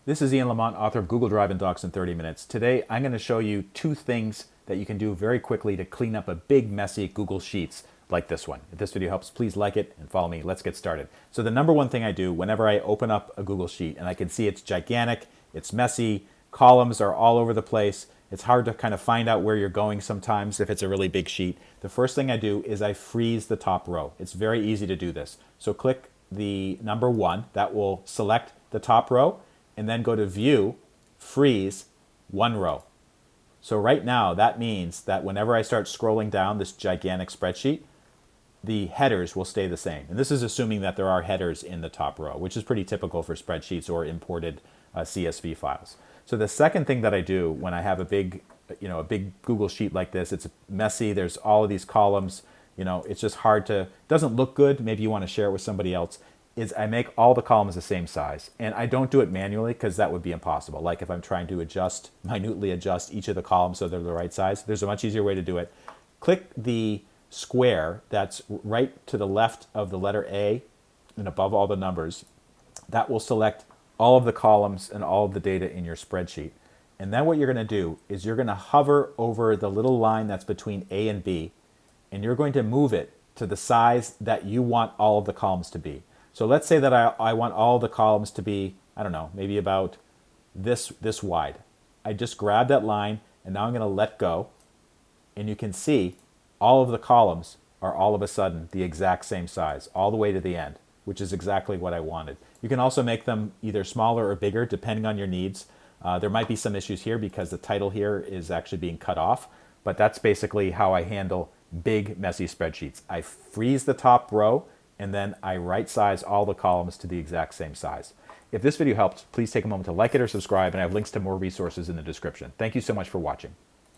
This is Ian Lamont, author of Google Drive and Docs in 30 Minutes. Today, I'm going to show you two things that you can do very quickly to clean up a big, messy Google Sheets like this one. If this video helps, please like it and follow me. Let's get started. So the number one thing I do whenever I open up a Google Sheet and I can see it's gigantic, it's messy, columns are all over the place, it's hard to kind of find out where you're going sometimes if it's a really big sheet. The first thing I do is I freeze the top row. It's very easy to do this. So click the number 1, that will select the top row, and then go to View, Freeze, 1 row. So right now, that means that whenever I start scrolling down this gigantic spreadsheet, the headers will stay the same. And this is assuming that there are headers in the top row, which is pretty typical for spreadsheets or imported CSV files. So the second thing that I do when I have a big Google sheet like this, it's messy, there's all of these columns, it's just hard to, doesn't look good, maybe you want to share it with somebody else, is I make all the columns the same size. And I don't do it manually because that would be impossible. Like if I'm trying to minutely adjust each of the columns so they're the right size, there's a much easier way to do it. Click the square that's right to the left of the letter A and above all the numbers. That will select all of the columns and all of the data in your spreadsheet. And then what you're going to do is you're going to hover over the little line that's between A and B, and you're going to move it to the size that you want all of the columns to be. So let's say that I want all the columns to be, I don't know, maybe about this wide. I just grab that line and now I'm going to let go, and you can see all of the columns are all of a sudden the exact same size all the way to the end, which is exactly what I wanted. You can also make them either smaller or bigger depending on your needs. There might be some issues here because the title here is actually being cut off, but that's basically how I handle big, messy spreadsheets. I freeze the top row, and then I right size all the columns to the exact same size. If this video helped, please take a moment to like it or subscribe, and I have links to more resources in the description. Thank you so much for watching.